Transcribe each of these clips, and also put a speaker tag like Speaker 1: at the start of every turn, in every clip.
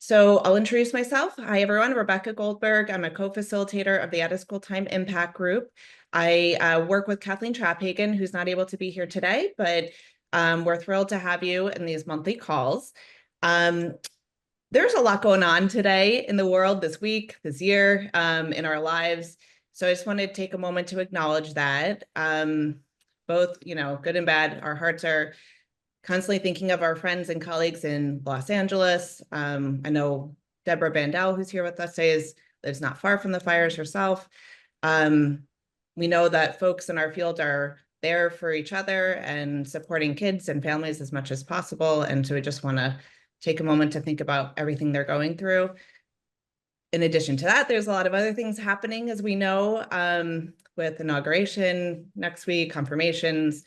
Speaker 1: So I'll introduce myself. Hi, everyone. Rebecca Goldberg. I'm a co-facilitator of the Afterschool Time Impact Group. I work with Kathleen Traphagen, who's not able to be here today, but we're thrilled to have you in these monthly calls. There's a lot going on today in the world this week, this year, in our lives. So I just want to take a moment to acknowledge that. Both, good and bad, our hearts are constantly thinking of our friends and colleagues in Los Angeles. I know Deborah Vandell, who's here with us today, lives not far from the fires herself. We know that folks in our field are there for each other and supporting kids and families as much as possible. And so we just want to take a moment to think about everything they're going through. In addition to that, there's a lot of other things happening, as we know, with inauguration next week, confirmations.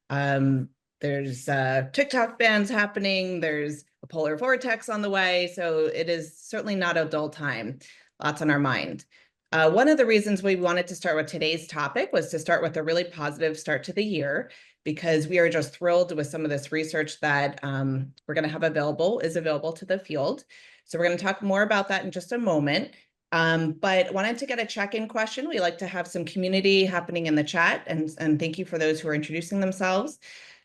Speaker 1: There's TikTok bans happening. There's a polar vortex on the way. So it is certainly not a dull time. Lots on our mind. One of the reasons we wanted to start with today's topic was to start with a really positive start to the year, because we are just thrilled with some of this research that we're going to have is available to the field. So we're going to talk more about that in just a moment. But wanted to get a check-in question. We like to have some community happening in the chat, and thank you for those who are introducing themselves.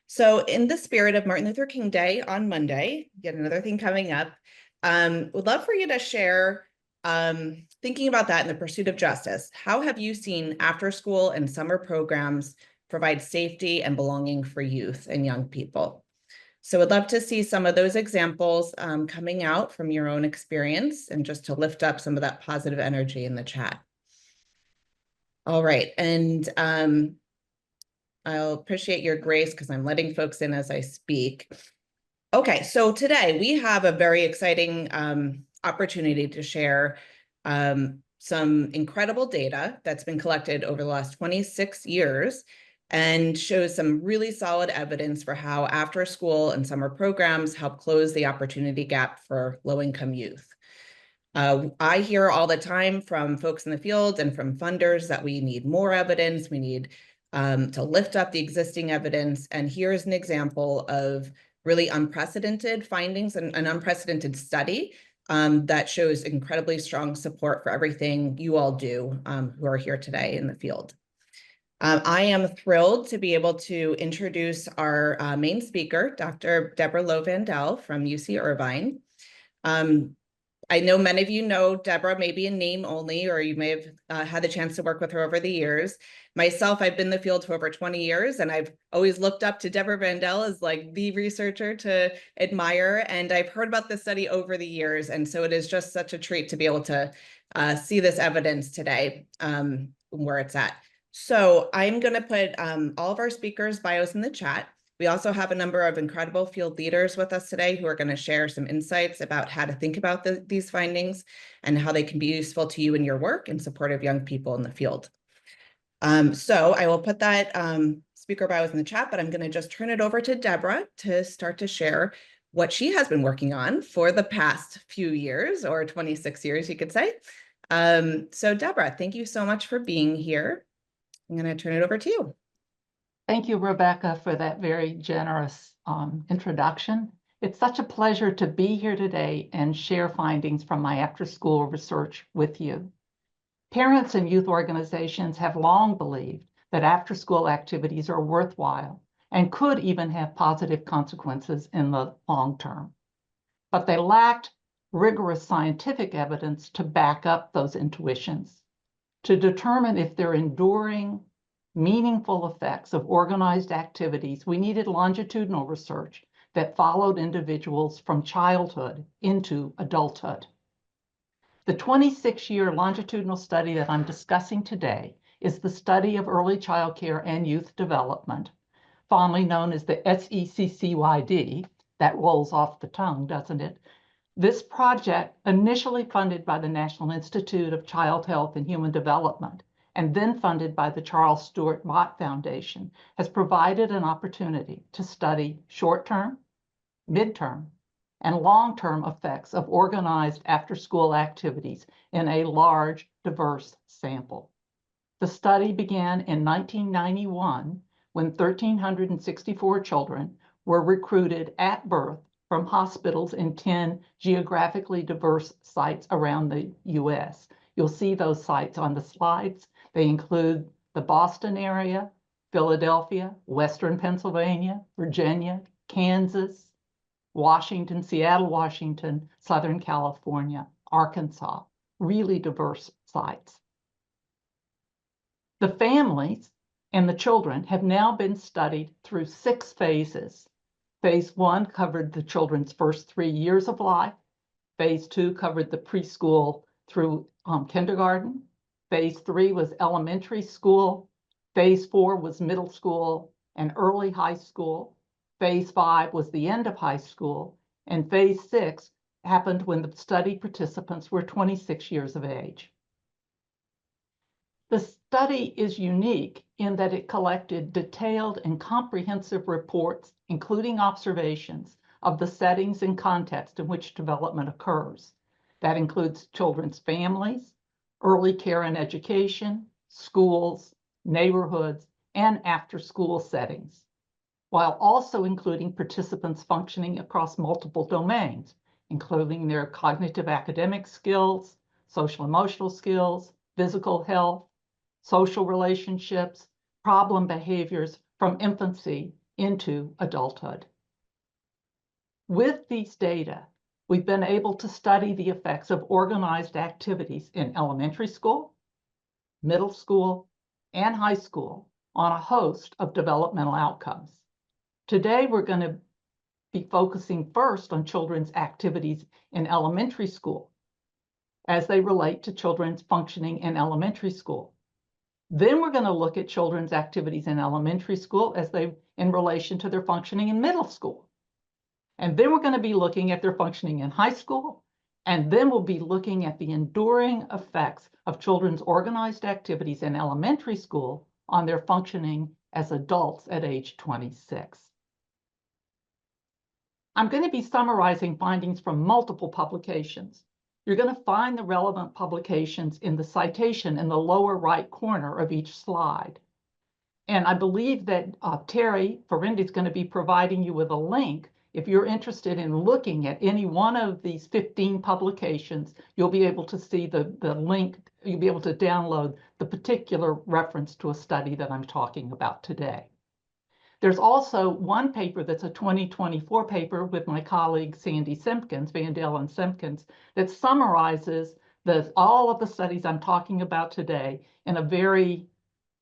Speaker 1: So in the spirit of Martin Luther King Day on Monday, yet another thing coming up, would love for you to share, thinking about that in the pursuit of justice. How have you seen after school and summer programs provide safety and belonging for youth and young people? So I'd love to see some of those examples coming out from your own experience, and just to lift up some of that positive energy in the chat. All right, and I'll appreciate your grace because I'm letting folks in as I speak. Okay, so today we have a very exciting opportunity to share some incredible data that's been collected over the last 26 years and shows some really solid evidence for how after school and summer programs help close the opportunity gap for low-income youth. I hear all the time from folks in the field and from funders that we need more evidence. We need to lift up the existing evidence. And here's an example of really unprecedented findings and an unprecedented study that shows incredibly strong support for everything you all do who are here today in the field. I am thrilled to be able to introduce our main speaker, Dr. Deborah Vandell from UC Irvine. I know many of you know Deborah maybe in name only, or you may have had the chance to work with her over the years. Myself, I've been in the field for over 20 years, and I've always looked up to Deborah Vandell as like the researcher to admire, and I've heard about this study over the years, and so it is just such a treat to be able to see this evidence today where it's at. So I'm going to put all of our speakers' bios in the chat. We also have a number of incredible field leaders with us today who are going to share some insights about how to think about these findings and how they can be useful to you in your work in support of young people in the field. So I will put that speaker bios in the chat, but I'm going to just turn it over to Deborah to start to share what she has been working on for the past few years, or 26 years, you could say. So Deborah, thank you so much for being here. I'm going to turn it over to you.
Speaker 2: Thank you, Rebecca, for that very generous introduction. It's such a pleasure to be here today and share findings from my after-school research with you. Parents and youth organizations have long believed that after-school activities are worthwhile and could even have positive consequences in the long term. But they lacked rigorous scientific evidence to back up those intuitions, to determine if they're enduring, meaningful effects of organized activities. We needed longitudinal research that followed individuals from childhood into adulthood. The 26-year longitudinal study that I'm discussing today is the study of early childcare and youth development, fondly known as the SECCYD. That rolls off the tongue, doesn't it? This project, initially funded by the National Institute of Child Health and Human Development, and then funded by the Charles Stewart Mott Foundation, has provided an opportunity to study short-term, mid-term, and long-term effects of organized after-school activities in a large, diverse sample. The study began in 1991 when 1,364 children were recruited at birth from hospitals in 10 geographically diverse sites around the US. You'll see those sites on the slides. They include the Boston area, Philadelphia, Western Pennsylvania, Virginia, Kansas, Washington, Seattle, Washington, Southern California, Arkansas, really diverse sites. The families and the children have now been studied through 6 phases. Phase 1 covered the children's first 3 years of life. Phase 2 covered the preschool through kindergarten. Phase 3 was elementary school. Phase 4 was middle school and early high school. Phase 5 was the end of high school. And Phase 6 happened when the study participants were 26 years of age. The study is unique in that it collected detailed and comprehensive reports, including observations of the settings and context in which development occurs. That includes children's families, early care and education, schools, neighborhoods, and after-school settings, while also including participants functioning across multiple domains, including their cognitive academic skills, social emotional skills, physical health, social relationships, problem behaviors from infancy into adulthood. With these data, we've been able to study the effects of organized activities in elementary school, middle school, and high school on a host of developmental outcomes. Today, we're going to be focusing first on children's activities in elementary school as they relate to children's functioning in elementary school. Then we're going to look at children's activities in elementary school as they in relation to their functioning in middle school. And then we're going to be looking at their functioning in high school. And then we'll be looking at the enduring effects of children's organized activities in elementary school on their functioning as adults at age 26. I'm going to be summarizing findings from multiple publications. You're going to find the relevant publications in the citation in the lower right corner of each slide. And I believe that Terry Farendi is going to be providing you with a link. If you're interested in looking at any one of these 15 publications, you'll be able to see the link. You'll be able to download the particular reference to a study that I'm talking about today. There's also one paper that's a 2024 paper with my colleague Sandy Simpkins, Vandell and Simpkins, that summarizes all of the studies I'm talking about today in a very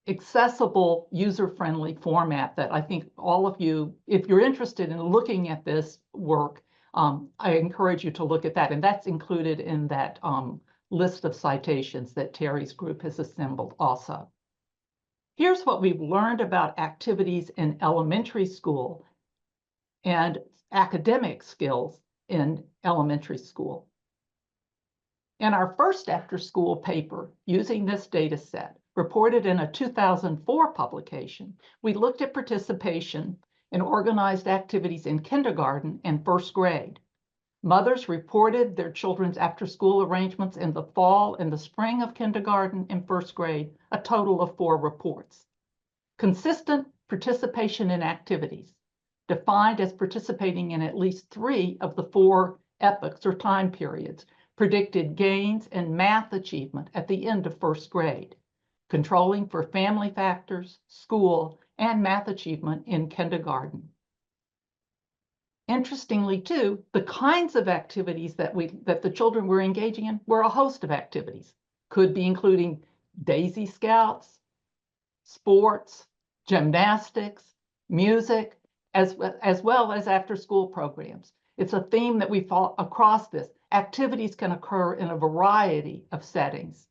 Speaker 2: accessible, user-friendly format that I think all of you, if you're interested in looking at this work, I encourage you to look at that. And that's included in that list of citations that Terry's group has assembled also. Here's what we've learned about activities in elementary school and academic skills in elementary school. In our first after-school paper, using this data set, reported in a 2004 publication, we looked at participation in organized activities in kindergarten and first grade. Mothers reported their children's after-school arrangements in the fall and the spring of kindergarten and first grade, a total of 4 reports. Consistent participation in activities, defined as participating in at least 3 of the 4 epochs or time periods, predicted gains in math achievement at the end of first grade, controlling for family factors, school, and math achievement in kindergarten. Interestingly, too, the kinds of activities that the children were engaging in were a host of activities. Could be including Daisy Scouts, sports, gymnastics, music, as well as after-school programs. It's a theme that we follow across this. Activities can occur in a variety of settings.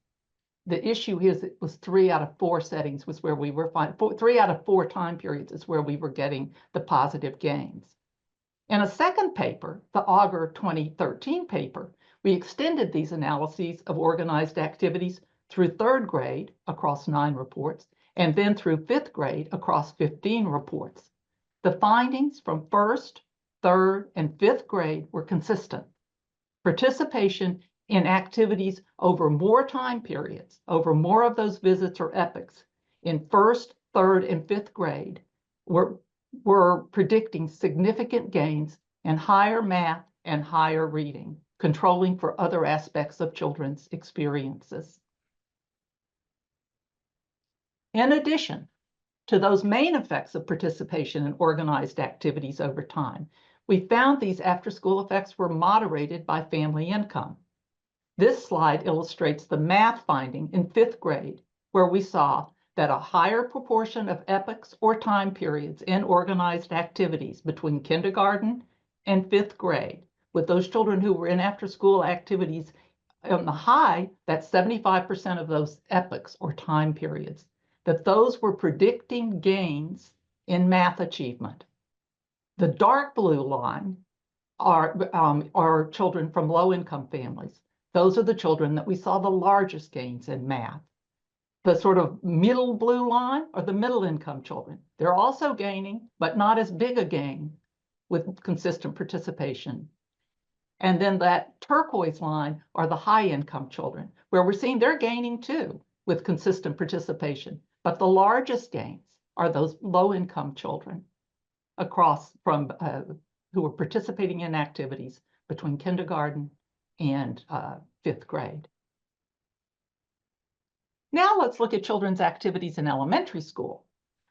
Speaker 2: The issue is it was 3 out of 4 settings was where we were finding, 3 out of 4 time periods is where we were getting the positive gains. In a second paper, the Auger 2013 paper, we extended these analyses of organized activities through 3rd grade across 9 reports, and then through 5th grade across 15 reports. The findings from 1st, 3rd, and 5th grade were consistent. Participation in activities over more time periods, over more of those visits or epochs in 1st, 3rd, and 5th grade were predicting significant gains and higher math and higher reading, controlling for other aspects of children's experiences. In addition to those main effects of participation in organized activities over time, we found these after-school effects were moderated by family income. This slide illustrates the math finding in 5th grade, where we saw that a higher proportion of epochs or time periods in organized activities between kindergarten and 5th grade, with those children who were in after-school activities on the high, that's 75% of those epochs or time periods, that those were predicting gains in math achievement. The dark blue line are children from low-income families. Those are the children that we saw the largest gains in math. The sort of middle blue line are the middle-income children. They're also gaining, but not as big a gain with consistent participation. And then that turquoise line are the high-income children, where we're seeing they're gaining too with consistent participation. But the largest gains are those low-income children across from who are participating in activities between kindergarten and 5th grade. Now let's look at children's activities in elementary school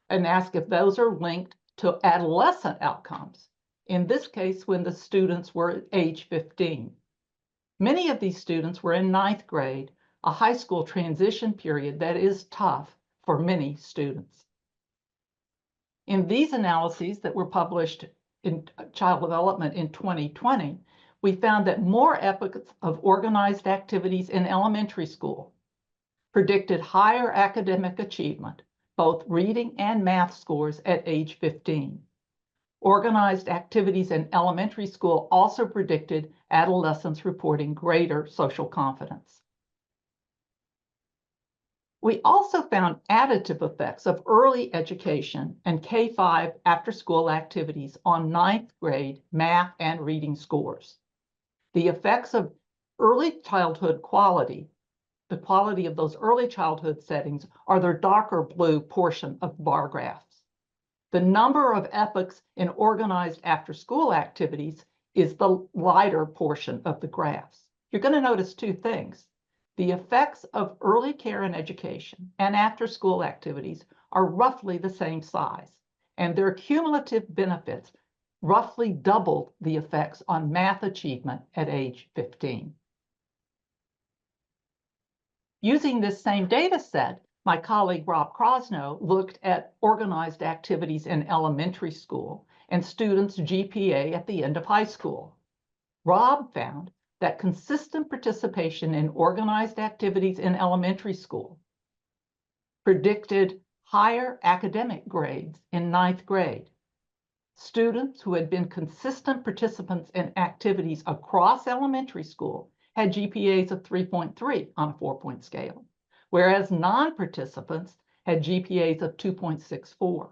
Speaker 2: and ask if those are linked to adolescent outcomes. In this case, when the students were age 15. Many of these students were in 9th grade, a high school transition period that is tough for many students. In these analyses that were published in Child Development in 2020, we found that more epochs of organized activities in elementary school predicted higher academic achievement, both reading and math scores at age 15. Organized activities in elementary school also predicted adolescents reporting greater social confidence. We also found additive effects of early education and K-5 after-school activities on 9th grade math and reading scores. The effects of early childhood quality, the quality of those early childhood settings, are the darker blue portion of bar graphs. The number of epochs in organized after-school activities is the lighter portion of the graphs. You're going to notice two things. The effects of early care and education and after-school activities are roughly the same size, and their cumulative benefits roughly doubled the effects on math achievement at age 15. Using this same data set, my colleague Rob Krosno looked at organized activities in elementary school and students' GPA at the end of high school. Rob found that consistent participation in organized activities in elementary school predicted higher academic grades in 9th grade. Students who had been consistent participants in activities across elementary school had GPAs of 3.3 on a 4-point scale, whereas non-participants had GPAs of 2.64.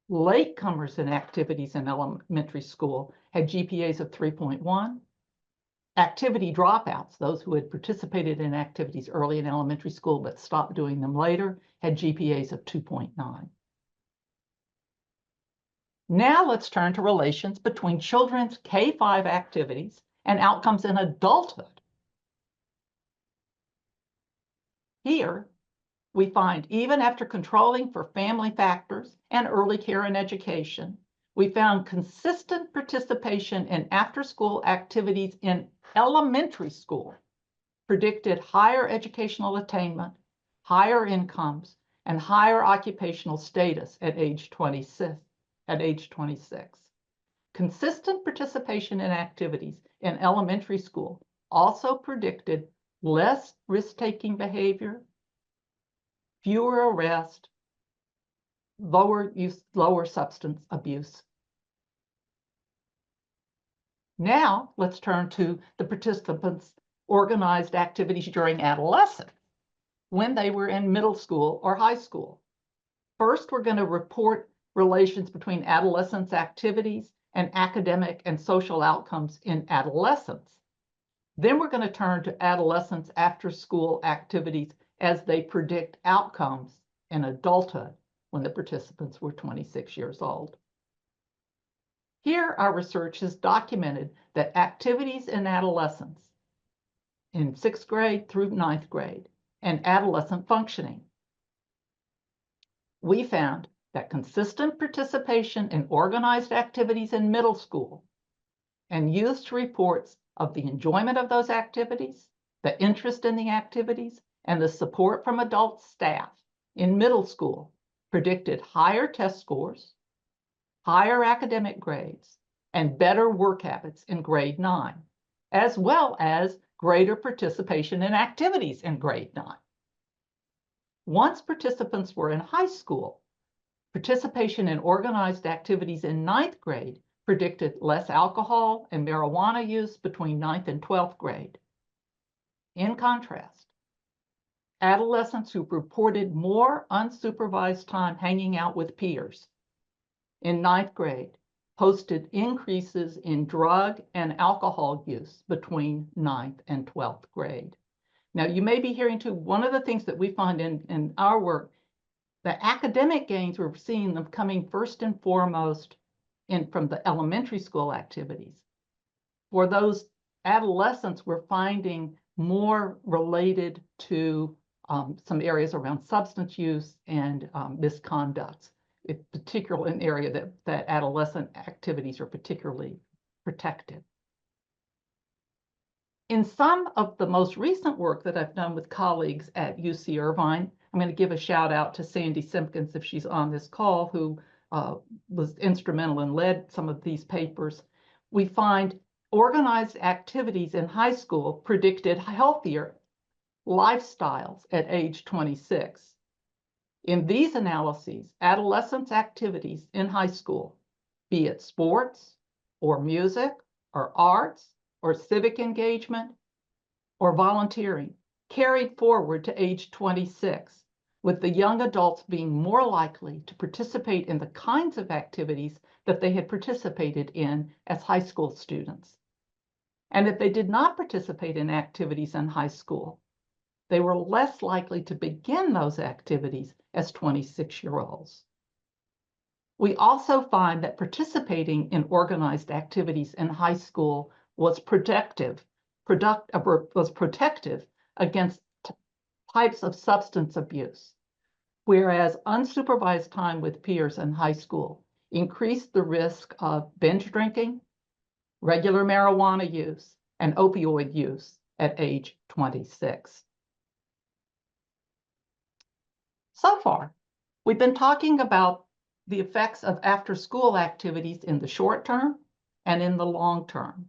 Speaker 2: Latecomers in activities in elementary school had GPAs of 3.1. Activity dropouts, those who had participated in activities early in elementary school but stopped doing them later, had GPAs of 2.9. Now let's turn to relations between children's K-5 activities and outcomes in adulthood. Here, we find even after controlling for family factors and early care and education, we found consistent participation in after-school activities in elementary school predicted higher educational attainment, higher incomes, and higher occupational status at age 26. Consistent participation in activities in elementary school also predicted less risk-taking behavior, fewer arrests, lower substance abuse. Now let's turn to the participants' organized activities during adolescence, when they were in middle school or high school. First, we're going to report relations between adolescents' activities and academic and social outcomes in adolescence. Then we're going to turn to adolescents' after-school activities as they predict outcomes in adulthood when the participants were 26 years old. Here, our research has documented that activities in adolescence, in 6th grade through 9th grade, and adolescent functioning, we found that consistent participation in organized activities in middle school and youth reports of the enjoyment of those activities, the interest in the activities, and the support from adult staff in middle school predicted higher test scores, higher academic grades, and better work habits in grade 9, as well as greater participation in activities in grade 9. Once participants were in high school, participation in organized activities in 9th grade predicted less alcohol and marijuana use between 9th and 12th grade. In contrast, adolescents who reported more unsupervised time hanging out with peers in 9th grade posted increases in drug and alcohol use between 9th and 12th grade. Now, you may be hearing too, one of the things that we find in our work, the academic gains, we're seeing them coming first and foremost from the elementary school activities. For those adolescents, we're finding more related to some areas around substance use and misconducts. It's particularly an area that adolescent activities are particularly protected. In some of the most recent work that I've done with colleagues at UC Irvine, I'm going to give a shout out to Sandy Simpkins if she's on this call, who was instrumental and led some of these papers. We find organized activities in high school predicted healthier lifestyles at age 26. In these analyses, adolescents' activities in high school, be it sports or music or arts or civic engagement or volunteering, carried forward to age 26, with the young adults being more likely to participate in the kinds of activities that they had participated in as high school students. And if they did not participate in activities in high school, they were less likely to begin those activities as 26-year-olds. We also find that participating in organized activities in high school was protective against types of substance abuse, whereas unsupervised time with peers in high school increased the risk of binge drinking, regular marijuana use, and opioid use at age 26. So far, we've been talking about the effects of after-school activities in the short term and in the long term.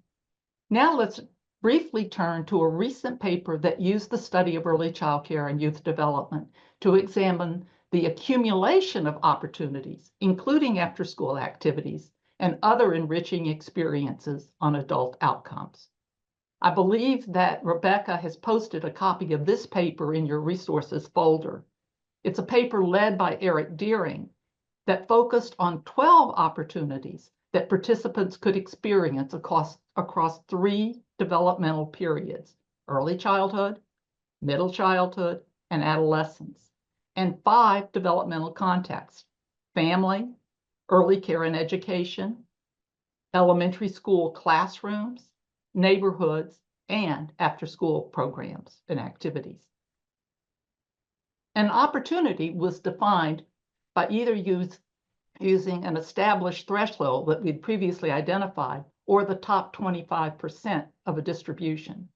Speaker 2: Now let's briefly turn to a recent paper that used the study of early childcare and youth development to examine the accumulation of opportunities, including after-school activities and other enriching experiences on adult outcomes. I believe that Rebecca has posted a copy of this paper in your resources folder. It's a paper led by Eric Deering that focused on 12 opportunities that participants could experience across 3 developmental periods: early childhood, middle childhood, and adolescence, and 5 developmental contexts: family, early care and education, elementary school classrooms, neighborhoods, and after-school programs and activities. An opportunity was defined by either using an established threshold that we'd previously identified or the top 25% of a distribution.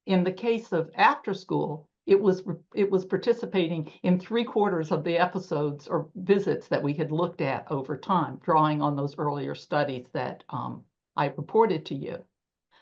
Speaker 2: In the case of after school, it was participating in 3/4 of the episodes or visits that we had looked at over time, drawing on those earlier studies that I reported to you.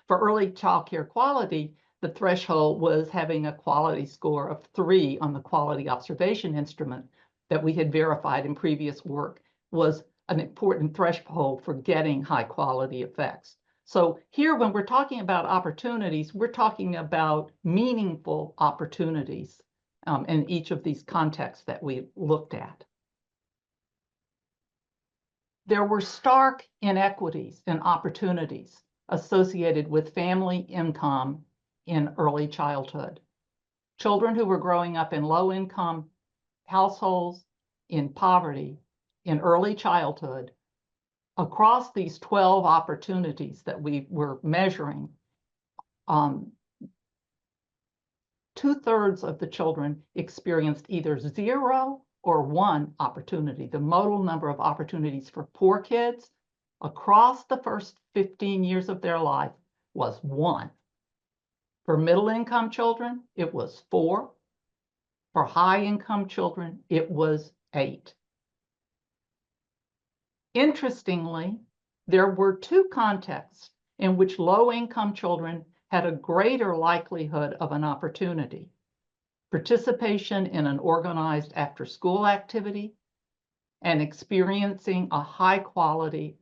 Speaker 2: For early childcare quality, the threshold was having a quality score of 3 on the quality observation instrument that we had verified in previous work was an important threshold for getting high quality effects. So here, when we're talking about opportunities, we're talking about meaningful opportunities in each of these contexts that we looked at. There were stark inequities in opportunities associated with family income in early childhood. Children who were growing up in low-income households, in poverty, in early childhood, across these 12 opportunities that we were measuring, 2/3 of the children experienced either 0 or 1 opportunity. The modal number of opportunities for poor kids across the first 15 years of their life was 1. For middle-income children, it was 4. For high-income children, it was 8. Interestingly, there were 2 contexts in which low-income children had a greater likelihood of an opportunity: participation in an organized after-school activity and experiencing a high-quality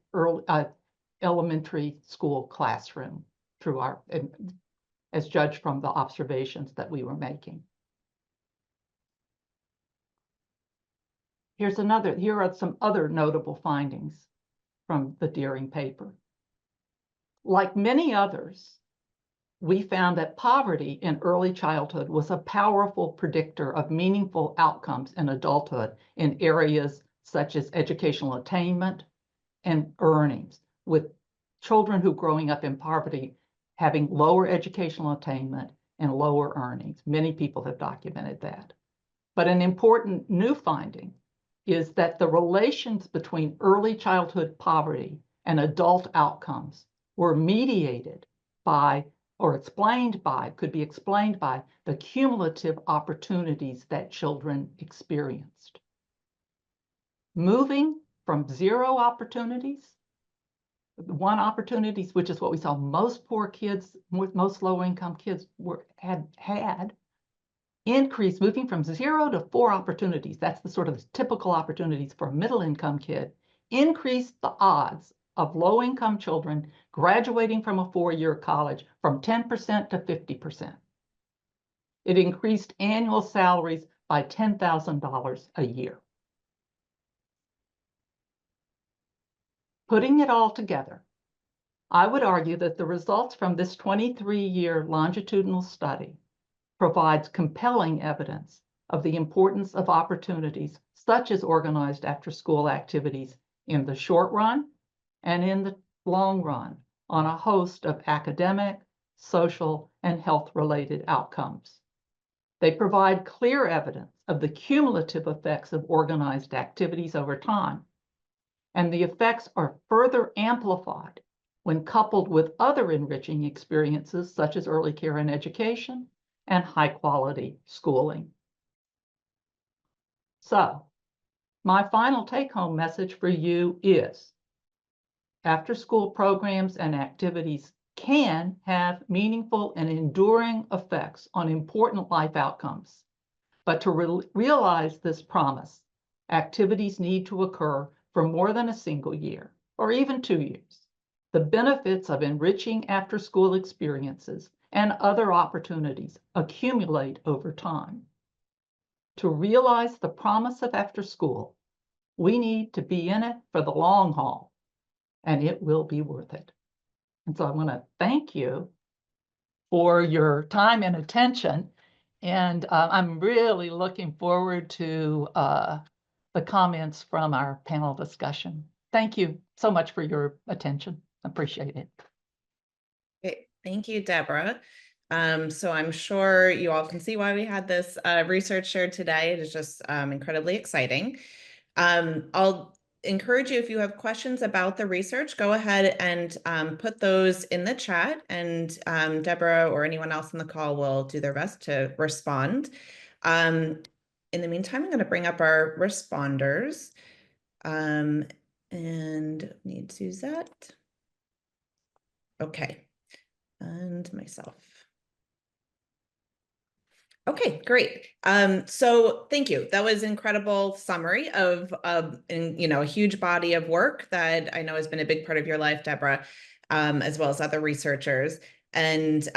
Speaker 2: elementary school classroom through as judged from the observations that we were making. Here are some other notable findings from the Deering paper. Like many others, we found that poverty in early childhood was a powerful predictor of meaningful outcomes in adulthood in areas such as educational attainment and earnings, with children who growing up in poverty having lower educational attainment and lower earnings. Many people have documented that. But an important new finding is that the relations between early childhood poverty and adult outcomes were mediated by, or explained by, could be explained by the cumulative opportunities that children experienced. Moving from 0 opportunities, 1 opportunities, which is what we saw most poor kids, most low-income kids had, increase, moving from 0 to 4 opportunities, that's the sort of typical opportunities for a middle-income kid, increased the odds of low-income children graduating from a 4-year college from 10% to 50%. It increased annual salaries by $10,000 a year. Putting it all together, I would argue that the results from this 23-year longitudinal study provides compelling evidence of the importance of opportunities such as organized after-school activities in the short run and in the long run on a host of academic, social, and health-related outcomes. They provide clear evidence of the cumulative effects of organized activities over time, and the effects are further amplified when coupled with other enriching experiences such as early care and education and high-quality schooling. So, my final take-home message for you is after-school programs and activities can have meaningful and enduring effects on important life outcomes. But to realize this promise, activities need to occur for more than a single year or even 2 years. The benefits of enriching after-school experiences and other opportunities accumulate over time. To realize the promise of after-school, we need to be in it for the long haul, and it will be worth it. And so I want to thank you for your time and attention, and I'm really looking forward to the comments from our panel discussion. Thank you so much for your attention. Appreciate it.
Speaker 1: Okay, thank you, Deborah. So I'm sure you all can see why we had this research shared today. It is just incredibly exciting. I'll encourage you, if you have questions about the research, go ahead and put those in the chat, and Deborah or anyone else on the call will do their best to respond. In the meantime, I'm going to bring up our responders and need Suzette. Okay, and myself. Okay, great. So thank you. That was an incredible summary of a huge body of work that I know has been a big part of your life, Deborah, as well as other researchers. And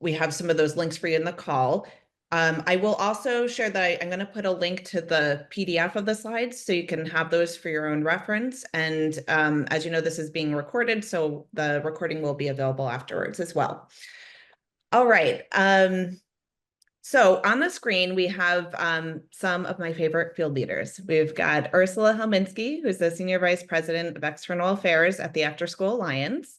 Speaker 1: we have some of those links for you in the call. I will also share that I'm going to put a link to the PDF of the slides so you can have those for your own reference. And as you know, this is being recorded, so the recording will be available afterwards as well. All right. So on the screen, we have some of my favorite field leaders. We've got Ursula Helminski, who's the Senior Vice President of External Affairs at the Afterschool Alliance.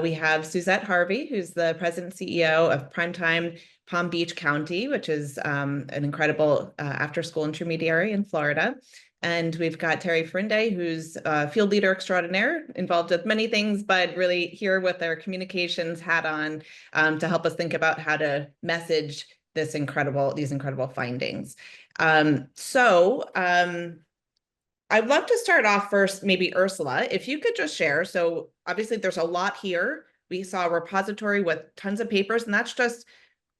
Speaker 1: We have Suzette Harvey, who's the President and CEO of Primetime Palm Beach County, which is an incredible after-school intermediary in Florida. And we've got Terry Frinde, who's a field leader extraordinaire, involved with many things, but really here with their communications hat on to help us think about how to message these incredible findings. I'd love to start off first, maybe Ursula, if you could just share. So obviously there's a lot here. We saw a repository with tons of papers, and that's just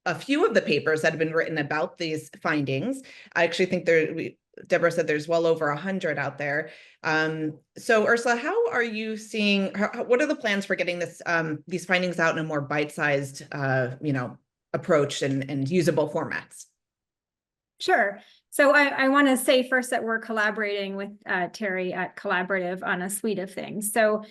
Speaker 1: a few of the papers that have been written about these findings. I actually think Deborah said there's well over 100 out there. So Ursula, how are you seeing, what are the plans for getting these findings out in a more bite-sized, approach and usable formats?
Speaker 3: Sure. So I want to say first that we're collaborating with Terry at Collaborative on a suite of things. So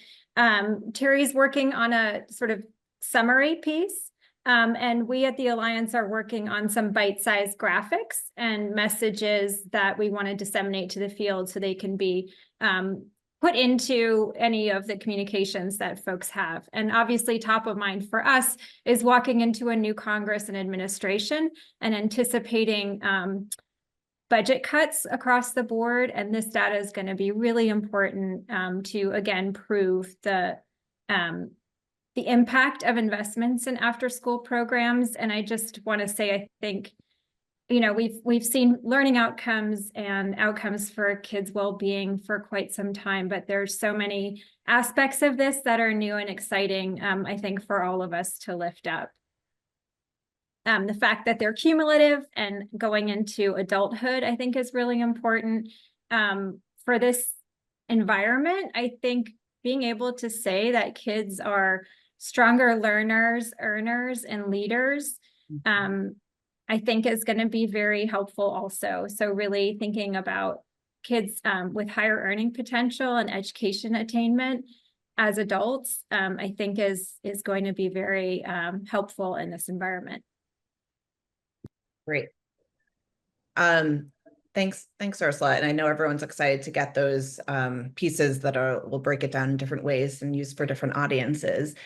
Speaker 3: Terry's working on a sort of summary piece, and we at the Alliance are working on some bite-sized graphics and messages that we want to disseminate to the field so they can be put into any of the communications that folks have. And obviously top of mind for us is walking into a new Congress and administration and anticipating budget cuts across the board. And this data is going to be really important to, again, prove the impact of investments in after-school programs. And I just want to say, I think, we've seen learning outcomes and outcomes for kids' well-being for quite some time, but there's so many aspects of this that are new and exciting, I think, for all of us to lift up. The fact that they're cumulative and going into adulthood, I think, is really important for this environment. I think being able to say that kids are stronger learners, earners, and leaders, I think is going to be very helpful also. So really thinking about kids with higher earning potential and education attainment as adults, I think is going to be very helpful in this environment.
Speaker 1: Great. Thanks, Ursula. And I know everyone's excited to get those pieces that we'll break it down in different ways and use for different audiences.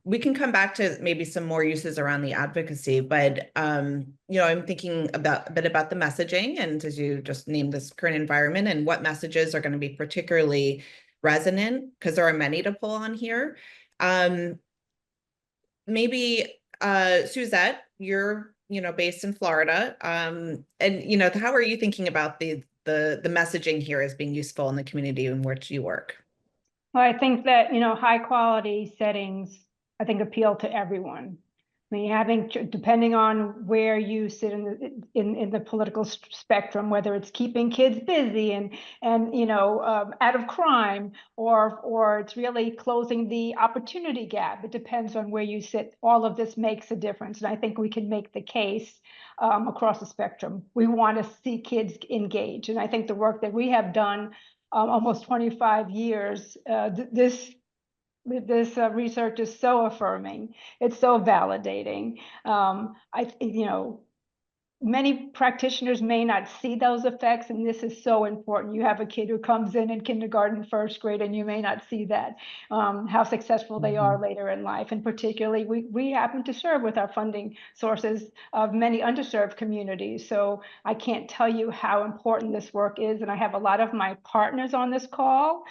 Speaker 1: We can come back to maybe some more uses around the advocacy, but I'm thinking a bit about the messaging, and as you just named, this current environment and what messages are going to be particularly resonant, because there are many to pull on here. Maybe Suzette, you're based in Florida, and how are you thinking about the messaging here as being useful in the community in which you work?
Speaker 4: Well, I think that, high quality settings, I think, appeal to everyone. I mean, depending on where you sit in the political spectrum, whether it's keeping kids busy and out of crime, or it's really closing the opportunity gap. It depends on where you sit. All of this makes a difference, and I think we can make the case across the spectrum. We want to see kids engage, and I think the work that we have done almost 25 years, this research is so affirming. It's so validating. Many practitioners may not see those effects, and this is so important. You have a kid who comes in kindergarten, first grade, and you may not see that, how successful they are later in life. And particularly, we happen to serve with our funding sources of many underserved communities. So I can't tell you how important this work is. And I have a lot of my partners on this call,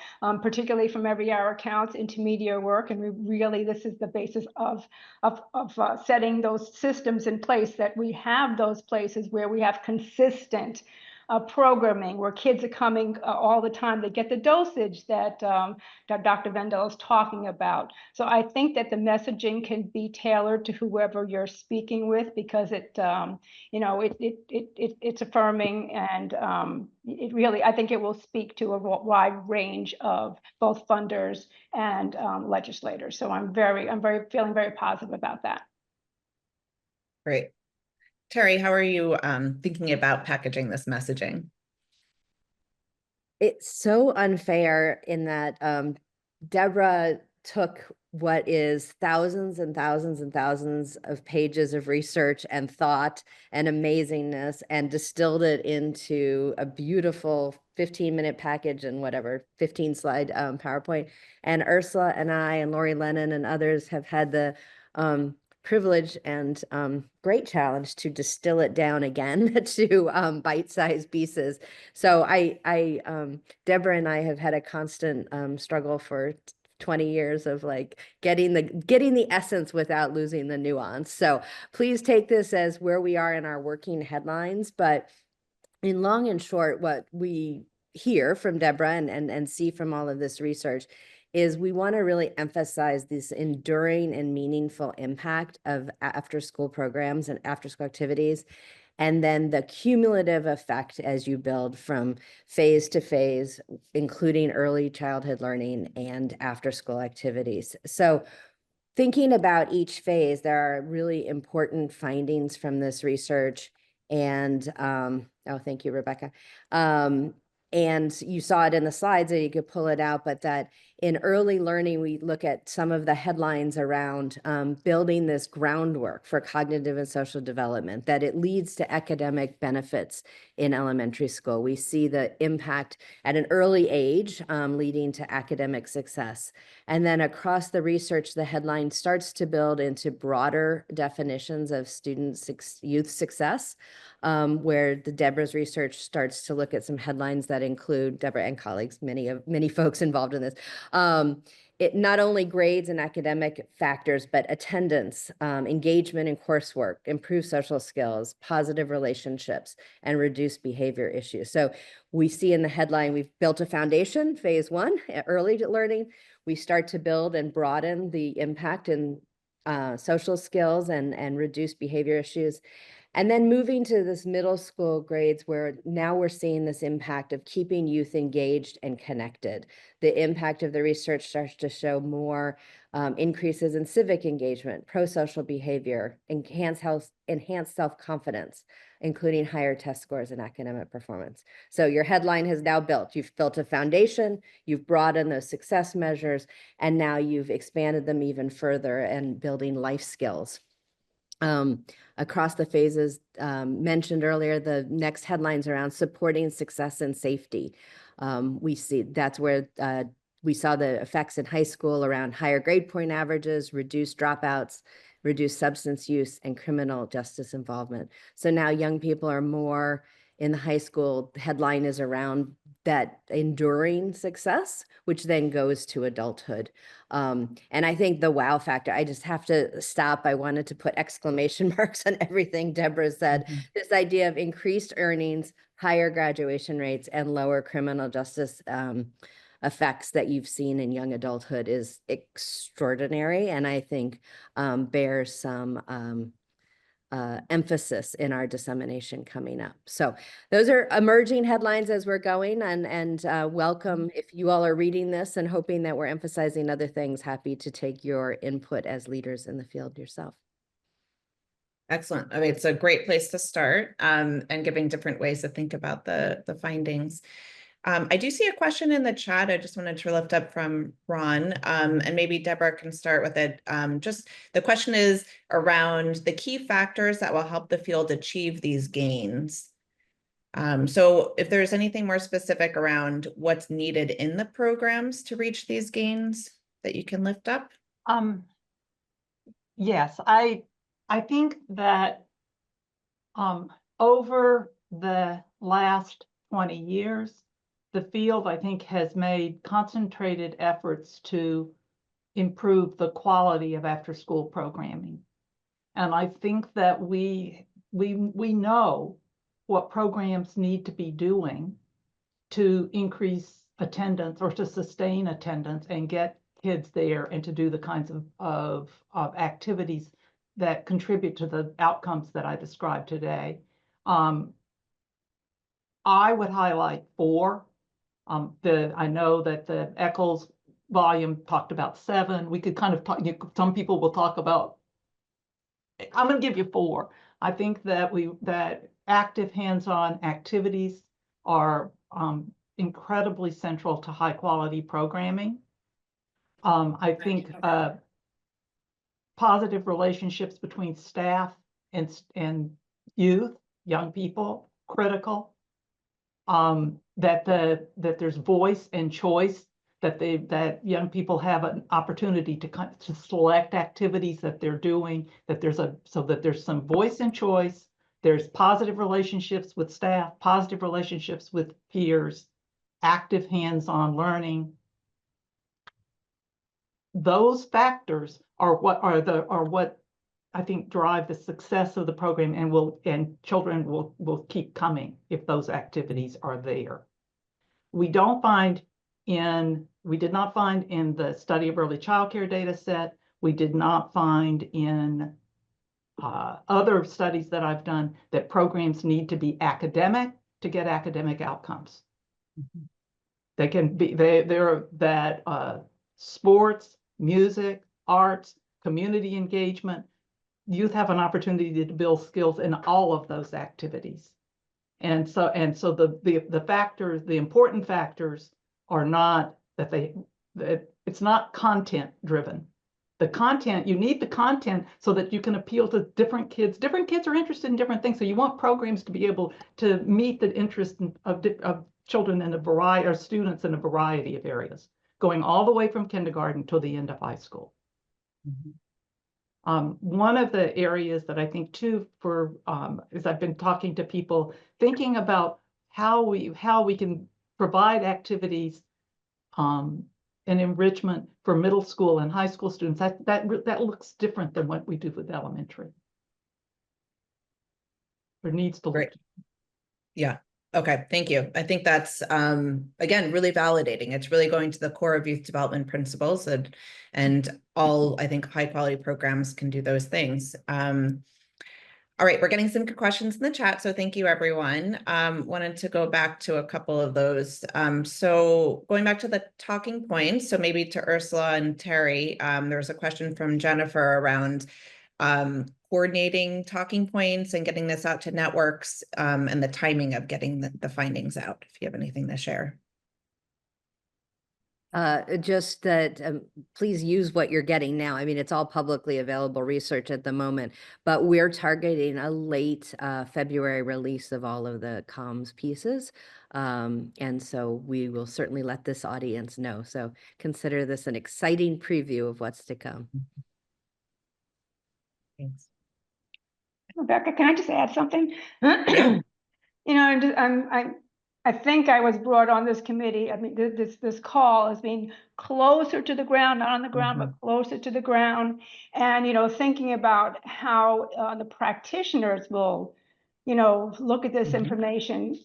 Speaker 4: particularly from Every Hour Counts intermediate work. And this is the basis of setting those systems in place, that we have those places where we have consistent programming, where kids are coming all the time. They get the dosage that Dr. Vandell is talking about. So I think that the messaging can be tailored to whoever you're speaking with, because it's affirming, and it really, I think it will speak to a wide range of both funders and legislators. So I'm feeling very positive about that.
Speaker 1: Great. Terry, how are you thinking about packaging this messaging?
Speaker 5: It's so unfair in that Deborah took what is thousands and thousands and thousands of pages of research and thought and amazingness and distilled it into a beautiful 15-minute package and whatever, 15-slide PowerPoint. And Ursula and I and Lori Lennon and others have had the privilege and great challenge to distill it down again to bite-sized pieces. So Deborah and I have had a constant struggle for 20 years of like getting the essence without losing the nuance. So please take this as where we are in our working headlines, but in long and short, what we hear from Deborah and see from all of this research is we want to really emphasize this enduring and meaningful impact of after-school programs and after-school activities, and then the cumulative effect as you build from phase to phase, including early childhood learning and after-school activities. So thinking about each phase, there are really important findings from this research. And, oh, thank you, Rebecca. And you saw it in the slides, and you could pull it out, but that in early learning, we look at some of the headlines around building this groundwork for cognitive and social development, that it leads to academic benefits in elementary school. We see the impact at an early age leading to academic success. And then across the research, the headline starts to build into broader definitions of youth success, where Deborah's research starts to look at some headlines that include Deborah and colleagues, many folks involved in this. It not only grades and academic factors, but attendance, engagement in coursework, improved social skills, positive relationships, and reduced behavior issues. So we see in the headline, we've built a foundation, phase 1, early learning. We start to build and broaden the impact in social skills and reduce behavior issues. And then moving to this middle school grades, where now we're seeing this impact of keeping youth engaged and connected. The impact of the research starts to show more increases in civic engagement, pro-social behavior, enhanced self-confidence, including higher test scores and academic performance. So your headline has now built. You've built a foundation, you've broadened those success measures, and now you've expanded them even further and building life skills. Across the phases mentioned earlier, the next headlines around supporting success and safety. We see that's where we saw the effects in high school around higher grade point averages, reduced dropouts, reduced substance use, and criminal justice involvement. So now young people are more in the high school. The headline is around that enduring success, which then goes to adulthood. And I think the wow factor, I just have to stop. I wanted to put exclamation marks on everything Deborah said. This idea of increased earnings, higher graduation rates, and lower criminal justice effects that you've seen in young adulthood is extraordinary, and I think bears some emphasis in our dissemination coming up. So those are emerging headlines as we're going, and welcome if you all are reading this and hoping that we're emphasizing other things. Happy to take your input as leaders in the field yourself.
Speaker 1: Excellent. I mean, it's a great place to start, and giving different ways to think about the findings. I do see a question in the chat. I just wanted to lift up from Ron, and maybe Deborah can start with it. Just the question is around the key factors that will help the field achieve these gains. So if there's anything more specific around what's needed in the programs to reach these gains that you can lift up.
Speaker 2: Yes, I think that over the last 20 years, the field, I think, has made concentrated efforts to improve the quality of after-school programming. And I think that we know what programs need to be doing to increase attendance or to sustain attendance and get kids there and to do the kinds of activities that contribute to the outcomes that I described today. I would highlight 4. I know that the Eccles volume talked about 7. We could kind of talk, some people will talk about, I'm going to give you 4. I think that that active hands-on activities are incredibly central to high quality programming. I think positive relationships between staff and youth, young people, critical. That there's voice and choice, that young people have an opportunity to select activities that they're doing, that there's some voice and choice. There's positive relationships with staff, positive relationships with peers, active hands-on learning. Those factors are what I think drive the success of the program, and children will keep coming if those activities are there. We did not find in the study of early childcare data set, we did not find in other studies that I've done that programs need to be academic to get academic outcomes. They can be, sports, music, arts, community engagement, youth have an opportunity to build skills in all of those activities. And so the factors, the important factors are not it's not content driven. The content, you need the content so that you can appeal to different kids. Different kids are interested in different things. So you want programs to be able to meet the interest of children in a variety, or students in a variety of areas, going all the way from kindergarten till the end of high school. One of the areas that I think too, as I've been talking to people, thinking about how we can provide activities and enrichment for middle school and high school students, that looks different than what we do with elementary. There needs to look.
Speaker 1: Yeah. Okay, thank you. I think that's, again, really validating. It's really going to the core of youth development principles, and all, I think, high quality programs can do those things. All right, we're getting some good questions in the chat, so thank you, everyone. Wanted to go back to a couple of those. So going back to the talking points, so maybe to Ursula and Terry, there was a question from Jennifer around coordinating talking points and getting this out to networks, and the timing of getting the findings out, if you have anything to share.
Speaker 5: Just that please use what you're getting now. I mean, it's all publicly available research at the moment, but we're targeting a late February release of all of the comms pieces. And so we will certainly let this audience know. So consider this an exciting preview of what's to come.
Speaker 1: Thanks.
Speaker 4: Rebecca, can I just add something?
Speaker 1: Yeah.
Speaker 4: You know, I think I was brought on this committee. I mean, this call as being closer to the ground, not on the ground, but closer to the ground. And, you know, thinking about how the practitioners will, you know, look at this information.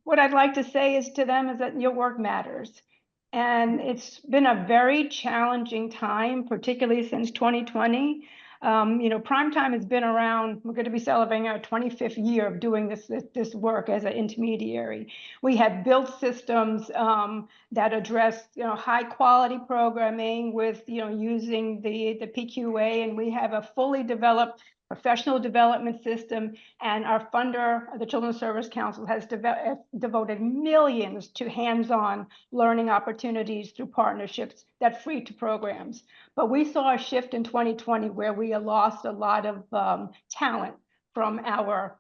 Speaker 4: What I'd like to say is to them is that your work matters. And it's been a very challenging time, particularly since 2020. You know, Primetime has been around. We're going to be celebrating our 25th year of doing this work as an intermediary. We have built systems that address, you know, high quality programming with, you know, using the PQA, and we have a fully developed professional development system, and our funder, the Children's Service Council, has devoted millions to hands-on learning opportunities through partnerships that free to programs. But we saw a shift in 2020 where we lost a lot of talent from our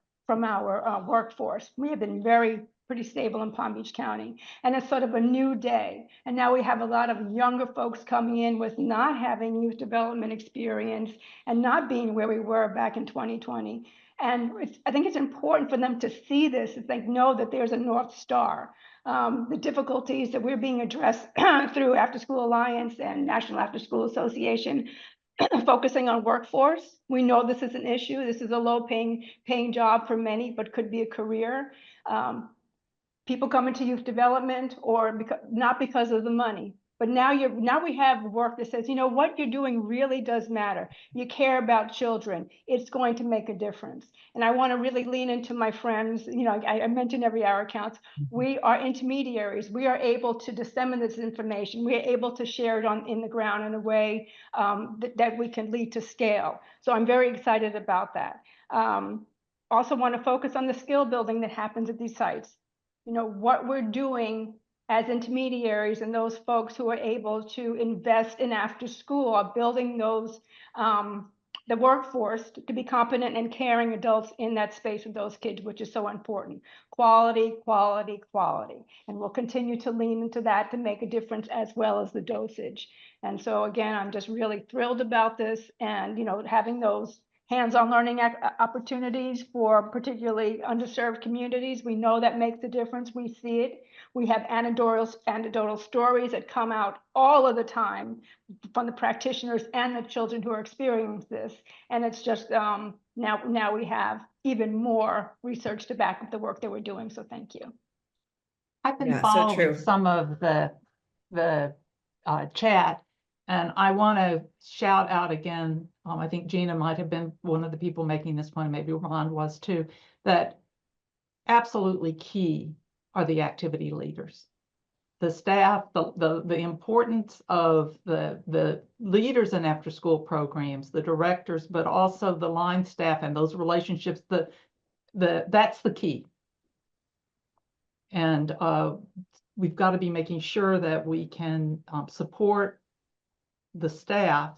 Speaker 4: workforce. We have been pretty stable in Palm Beach County, and it's sort of a new day. And now we have a lot of younger folks coming in with not having youth development experience and not being where we were back in 2020. And I think it's important for them to see this, if they know that there's a North Star. The difficulties that we're being addressed through Afterschool Alliance and National Afterschool Association, focusing on workforce. We know this is an issue. This is a low paying job for many, but could be a career. People come into youth development not because of the money, but now we have work that says, you know, what you're doing really does matter. You care about children. It's going to make a difference. And I want to really lean into my friends. You know, I mentioned every hour counts. We are intermediaries. We are able to disseminate this information. We are able to share it in the ground in a way that we can lead to scale. So I'm very excited about that. Also want to focus on the skill building that happens at these sites. You know, what we're doing as intermediaries and those folks who are able to invest in after school are building those the workforce to be competent and caring adults in that space with those kids, which is so important. Quality, quality, quality. And we'll continue to lean into that to make a difference, as well as the dosage. And so again, I'm just really thrilled about this, and having those hands-on learning opportunities for particularly underserved communities. We know that makes a difference. We see it. We have anecdotal stories that come out all of the time from the practitioners and the children who are experiencing this. And it's just now we have even more research to back up the work that we're doing. So thank you.
Speaker 2: I've been
Speaker 1: Yeah, so
Speaker 2: following
Speaker 1: true.
Speaker 2: some of the chat, and I want to shout out again. I think Gina might have been one of the people making this point, maybe Ron was too, that absolutely key are the activity leaders, the staff, the importance of the leaders in after school programs, the directors, but also the line staff and those relationships. That's the key. And we've got to be making sure that we can support the staff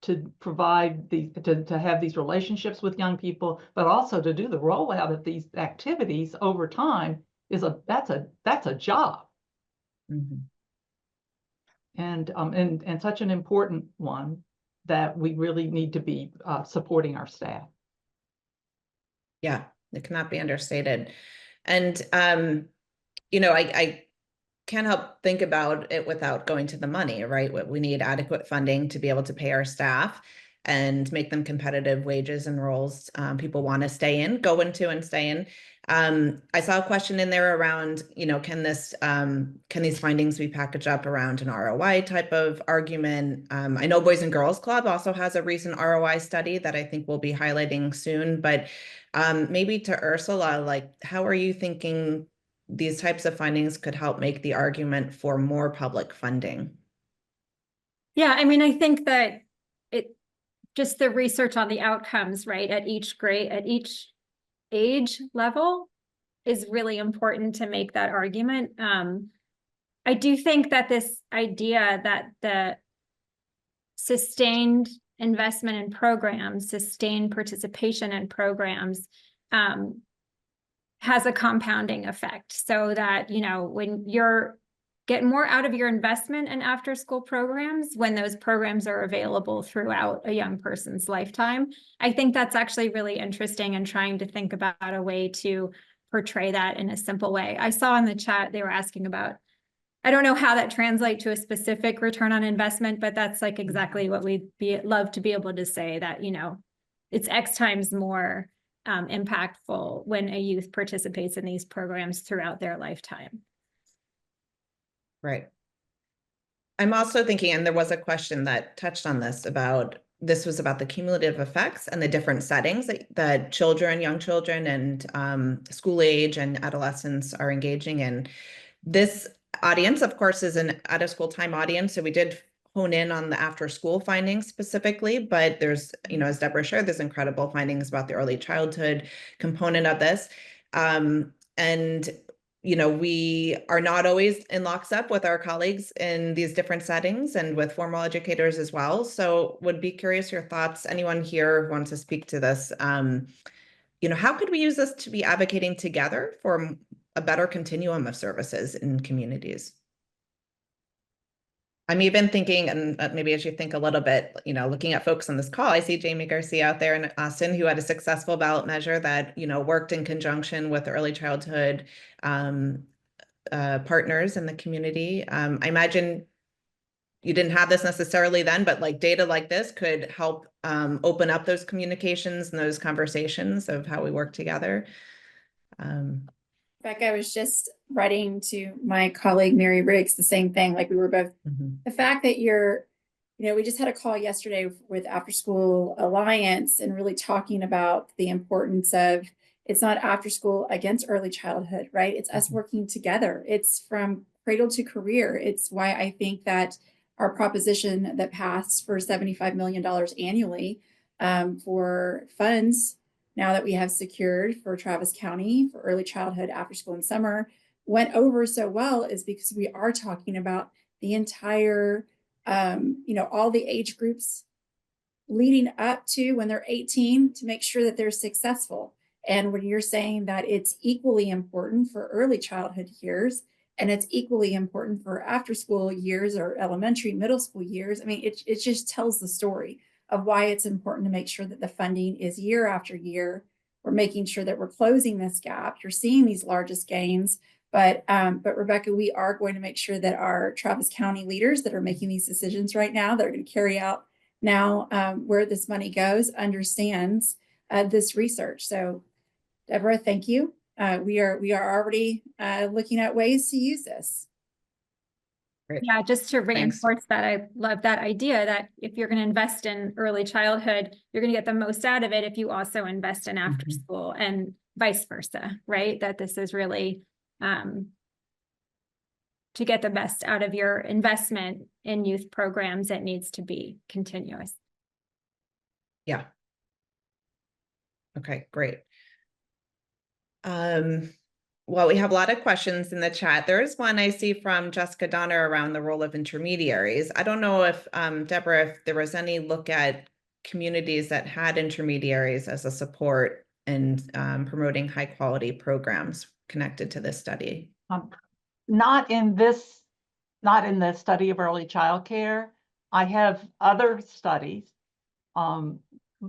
Speaker 2: to provide to have these relationships with young people, but also to do the rollout of these activities over time that's a job.
Speaker 1: Mm-hmm.
Speaker 2: And such an important one that we really need to be supporting our staff.
Speaker 1: Yeah, it cannot be understated. And I can't help think about it without going to the money, right? We need adequate funding to be able to pay our staff and make them competitive wages and roles people want to go into and stay in. I saw a question in there around, can these findings be packaged up around an ROI type of argument? I know Boys and Girls Club also has a recent ROI study that I think we'll be highlighting soon, but maybe to Ursula, like, how are you thinking these types of findings could help make the argument for more public funding?
Speaker 3: Yeah, I mean, I think that just the research on the outcomes, right, at each grade, at each age level is really important to make that argument. I do think that this idea that the sustained investment in programs, sustained participation in programs, has a compounding effect, so that, when you're getting more out of your investment in after school programs, when those programs are available throughout a young person's lifetime, I think that's actually really interesting, and trying to think about a way to portray that in a simple way. I saw in the chat, they were asking about, I don't know how that translates to a specific return on investment, but that's like exactly what we'd love to be able to say, that, it's X times more impactful when a youth participates in these programs throughout their lifetime.
Speaker 1: Right. I'm also thinking, and there was a question that touched on this about the cumulative effects and the different settings that young children and school age and adolescents are engaging in. This audience, of course, is an out of school time audience. So we did hone in on the after school findings specifically, but there's, as Deborah shared, there's incredible findings about the early childhood component of this. And we are not always in lockstep with our colleagues in these different settings and with formal educators as well. So would be curious your thoughts. Anyone here who wants to speak to this? How could we use this to be advocating together for a better continuum of services in communities? I'm even thinking, and maybe as you think a little bit, looking at folks on this call, I see Jamie Garcia out there in Austin, who had a successful ballot measure that, worked in conjunction with early childhood partners in the community. I imagine you didn't have this necessarily then, but like data like this could help open up those communications and those conversations of how we work together.
Speaker 6: In fact, I was just writing to my colleague, Mary Riggs, the same thing. Like, we were both, the fact that we just had a call yesterday with After School Alliance, and really talking about the importance of, it's not after school against early childhood, right? It's us working together. It's from cradle to career. It's why I think that our proposition that passed for $75 million annually for funds, now that we have secured for Travis County for early childhood, after school, and summer, went over so well is because we are talking about the entire, all the age groups leading up to when they're 18 to make sure that they're successful. And when you're saying that it's equally important for early childhood years, and it's equally important for after school years or elementary, middle school years, I mean, it just tells the story of why it's important to make sure that the funding is year after year. We're making sure that we're closing this gap. You're seeing these largest gains, but Rebecca, we are going to make sure that our Travis County leaders that are making these decisions right now, that are going to carry out now where this money goes, understands this research. So Deborah, thank you. We are already looking at ways to use this.
Speaker 1: Great.
Speaker 3: Yeah, just to reinforce that, I love that idea that if you're going to invest in early childhood, you're going to get the most out of it if you also invest in after school and vice versa, right? That this is really to get the best out of your investment in youth programs, it needs to be continuous.
Speaker 1: Yeah. Okay, great. Well, we have a lot of questions in the chat. There is one I see from Jessica Donner around the role of intermediaries. I don't know if, Deborah, if there was any look at communities that had intermediaries as a support and promoting high quality programs connected to this study.
Speaker 2: Not in the study of early childcare. I have other studies.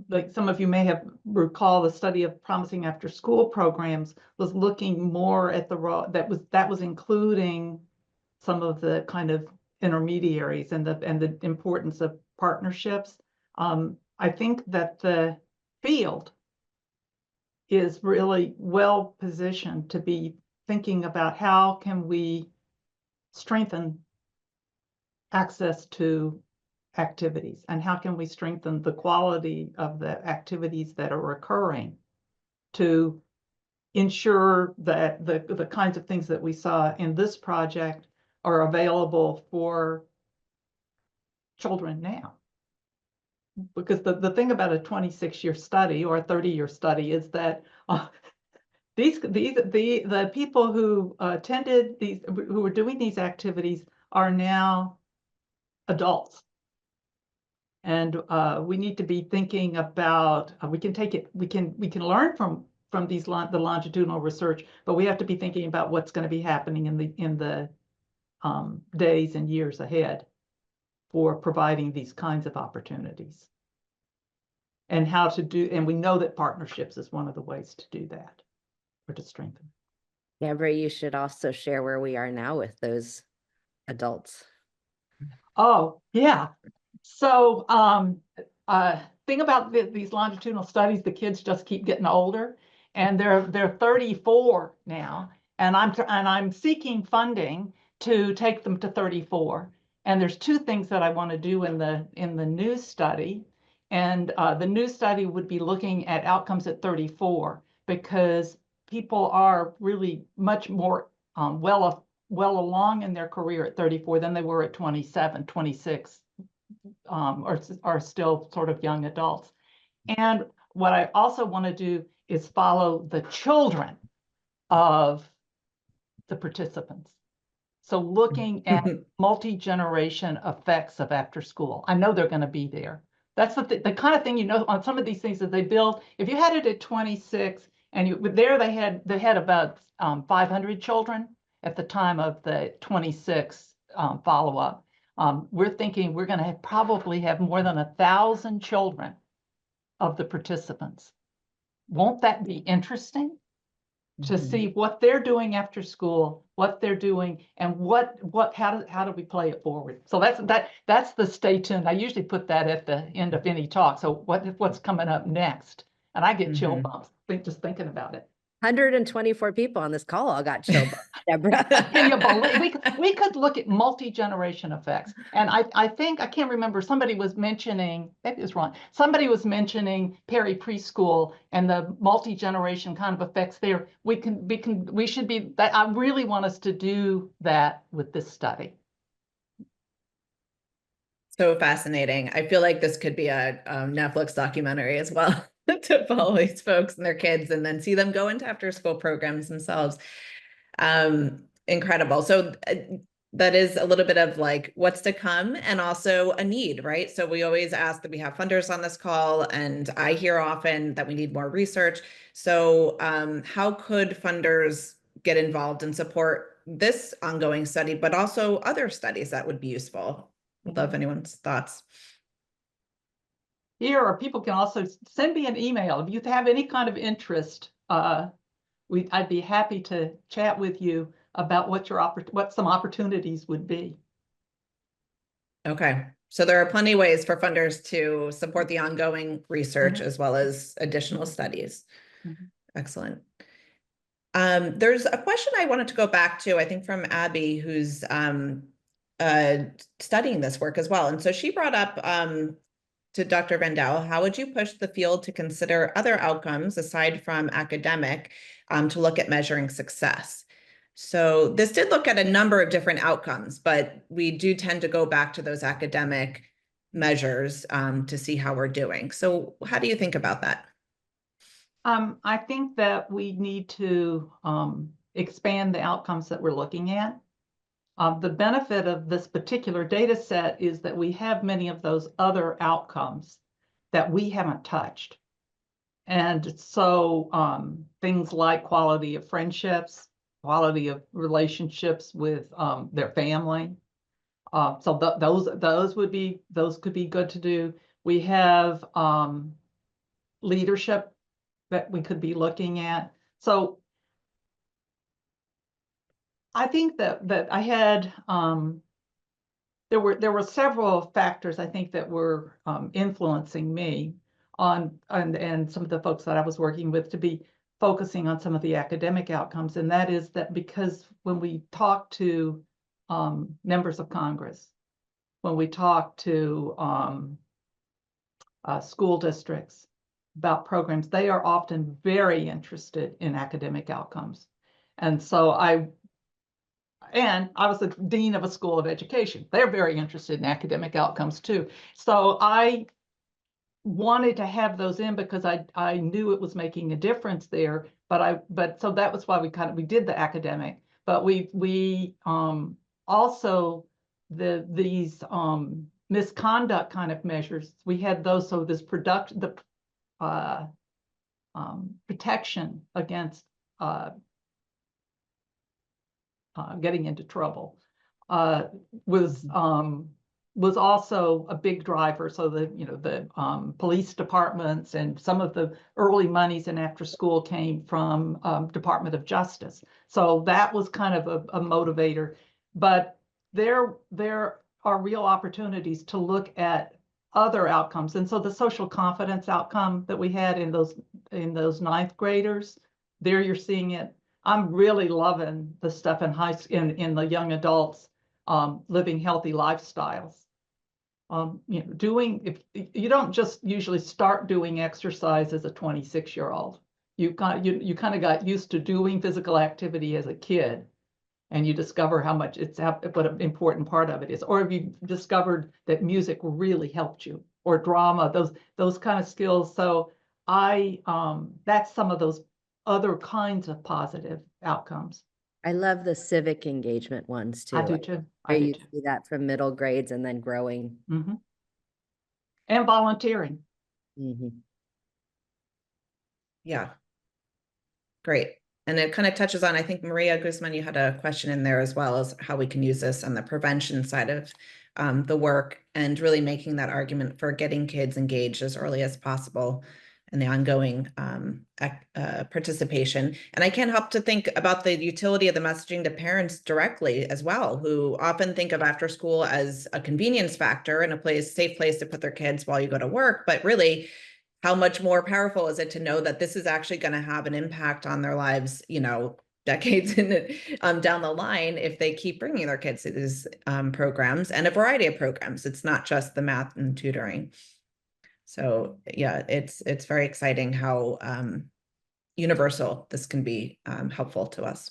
Speaker 2: Like some of you may have recall, the study of promising after school programs was looking more at the raw, that was including some of the kind of intermediaries and the importance of partnerships. I think that the field is really well positioned to be thinking about how can we strengthen access to activities and how can we strengthen the quality of the activities that are occurring to ensure that the kinds of things that we saw in this project are available for children now. Because the thing about a 26-year study or a 30-year study is that the people who attended these, who were doing these activities, are now adults. And we need to be thinking about, we can learn from the longitudinal research, but we have to be thinking about what's going to be happening in the days and years ahead for providing these kinds of opportunities. And how to do, and we know that partnerships is one of the ways to do that, or to strengthen.
Speaker 5: Deborah, you should also share where we are now with those adults.
Speaker 2: Oh, yeah. So thing about these longitudinal studies, the kids just keep getting older, and they're 34 now, and I'm seeking funding to take them to 34. And there's two things that I want to do in the new study, and the new study would be looking at outcomes at 34 because people are really much more well along in their career at 34 than they were at 27, 26. Are still sort of young adults. And what I also want to do is follow the children of the participants. So looking at multi-generation effects of after school. I know they're going to be there. That's the kind of thing, you know, on some of these things that they build. If you had it at 26 and they had about 500 children at the time of the 26 follow-up. We're thinking we're going to probably have more than 1,000 children of the participants. Won't that be interesting to see what they're doing after school, what they're doing, and how do we play it forward? So that's the stay tuned. I usually put that at the end of any talk. So what's coming up next? And I get chill bumps just thinking about it.
Speaker 5: 124 people on this call all got chill bumps, Deborah.
Speaker 2: Can you believe we could look at multi-generation effects? And I think, I can't remember, somebody was mentioning, maybe it was Ron, somebody was mentioning Perry Preschool and the multi-generation kind of effects there. We should be, I really want us to do that with this study.
Speaker 1: So fascinating. I feel like this could be a Netflix documentary as well. To follow these folks and their kids and then see them go into after school programs themselves. Incredible. So that is a little bit of like what's to come and also a need, right? So we always ask that we have funders on this call, and I hear often that we need more research. So how could funders get involved and support this ongoing study, but also other studies that would be useful? Would love anyone's thoughts.
Speaker 2: Here, or people can also send me an email if you have any kind of interest. I'd be happy to chat with you about what some opportunities would be.
Speaker 1: Okay, so there are plenty of ways for funders to support the ongoing research as well as additional studies. Excellent. There's a question I wanted to go back to, I think from Abby, who's studying this work as well. And so she brought up to Dr. Vandell, how would you push the field to consider other outcomes aside from academic to look at measuring success? So this did look at a number of different outcomes, but we do tend to go back to those academic measures to see how we're doing. So how do you think about that?
Speaker 2: I think that we need to expand the outcomes that we're looking at. The benefit of this particular data set is that we have many of those other outcomes that we haven't touched. And so things like quality of friendships, quality of relationships with their family. So those could be good to do. We have leadership that we could be looking at. So I think that I had there were several factors I think that were influencing me on and some of the folks that I was working with to be focusing on some of the academic outcomes, and that is that because when we talk to members of Congress, when we talk to school districts about programs, they are often very interested in academic outcomes. And so I was the dean of a school of education. They're very interested in academic outcomes too. So I wanted to have those in because I knew it was making a difference there. But so that was why we did the academic. But we also these misconduct kind of measures. We had those. So this protection against getting into trouble was also a big driver. So the police departments and some of the early monies in after school came from Department of Justice. So that was kind of a motivator. But there are real opportunities to look at other outcomes. And so the social confidence outcome that we had in those ninth graders, there you're seeing it. I'm really loving the stuff in the young adults living healthy lifestyles. If you don't just usually start doing exercise as a 26-year-old, you kind of got used to doing physical activity as a kid, and you discover how much what an important part of it is. Or if you discovered that music really helped you, or drama, those kind of skills. So that's some of those other kinds of positive outcomes.
Speaker 5: I love the civic engagement ones too.
Speaker 2: I do too.
Speaker 5: You see that from middle grades and then growing.
Speaker 2: Mm-hmm. And volunteering.
Speaker 5: Mm-hmm.
Speaker 1: Yeah. Great. And it kind of touches on, I think, Maria Guzman, you had a question in there as well, as how we can use this on the prevention side of the work, and really making that argument for getting kids engaged as early as possible and the ongoing participation. And I can't help to think about the utility of the messaging to parents directly as well, who often think of after school as a convenience factor and a safe place to put their kids while you go to work. But really, how much more powerful is it to know that this is actually going to have an impact on their lives, decades down the line, if they keep bringing their kids to these programs, and a variety of programs. It's not just the math and tutoring. So yeah, it's very exciting how universal this can be helpful to us.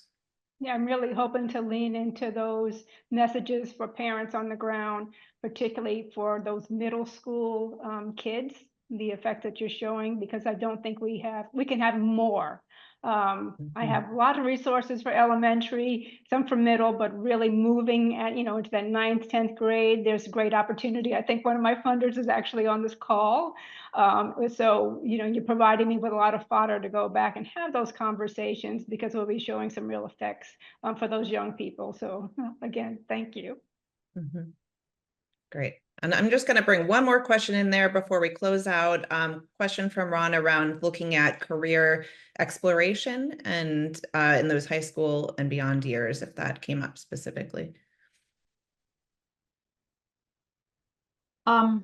Speaker 4: Yeah, I'm really hoping to lean into those messages for parents on the ground, particularly for those middle school kids, the effect that you're showing, because I don't think we can have more. I have a lot of resources for elementary, some for middle, but really moving at, into that 9th, 10th grade, there's a great opportunity. I think one of my funders is actually on this call. So, you're providing me with a lot of fodder to go back and have those conversations, because we'll be showing some real effects for those young people. So again, thank you.
Speaker 1: Great. And I'm just going to bring one more question in there before we close out. Question from Ron around looking at career exploration and in those high school and beyond years, if that came up specifically.
Speaker 2: I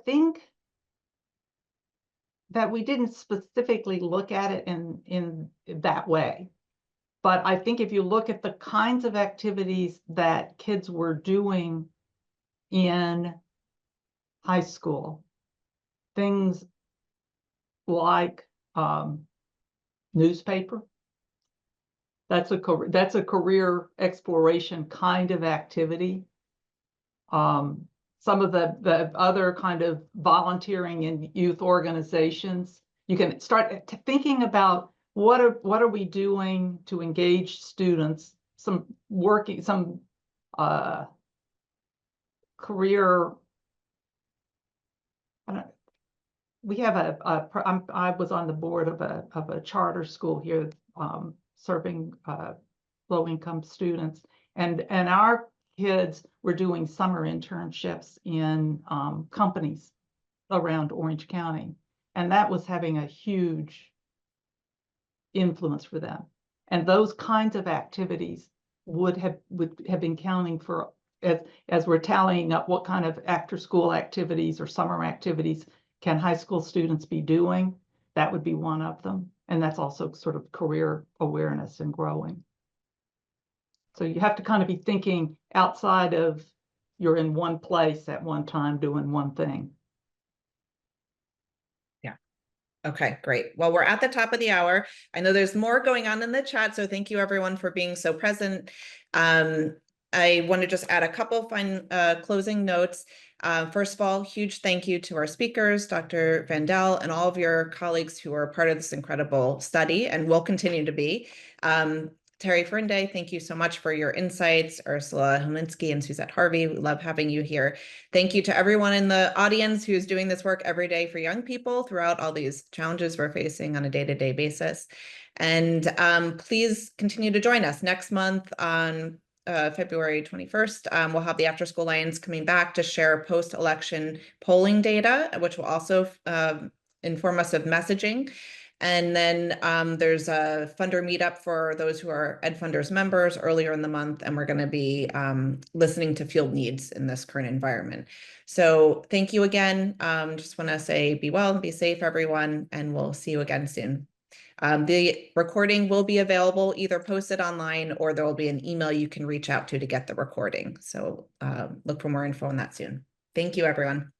Speaker 2: think that we didn't specifically look at it in that way. But I think if you look at the kinds of activities that kids were doing in high school, things like newspaper, that's a career exploration kind of activity. Some of the other kind of volunteering in youth organizations, you can start thinking about what are we doing to engage students, some career. We have I was on the board of a charter school here, serving low-income students, and our kids were doing summer internships in companies around Orange County, and that was having a huge influence for them. And those kinds of activities would have been counting for, as we're tallying up what kind of after-school activities or summer activities can high school students be doing, that would be one of them. And that's also sort of career awareness and growing. So you have to kind of be thinking outside of you're in one place at one time doing one thing.
Speaker 1: Yeah. Okay, great. Well, we're at the top of the hour. I know there's more going on in the chat, so thank you everyone for being so present. I want to just add a couple fun closing notes. First of all, huge thank you to our speakers, Dr. Vandell, and all of your colleagues who are part of this incredible study and will continue to be. Terry Fernday, thank you so much for your insights. Ursula Holinsky and Suzette Harvey, we love having you here. Thank you to everyone in the audience who's doing this work every day for young people throughout all these challenges we're facing on a day-to-day basis. And please continue to join us next month on February 21st. We'll have the After School Alliance coming back to share post-election polling data, which will also inform us of messaging. And then there's a funder meetup for those who are EdFunders members earlier in the month, and we're going to be listening to field needs in this current environment. So thank you again. Just want to say be well and be safe, everyone, and we'll see you again soon. The recording will be available, either posted online or there will be an email you can reach out to get the recording. So look for more info on that soon. Thank you, everyone.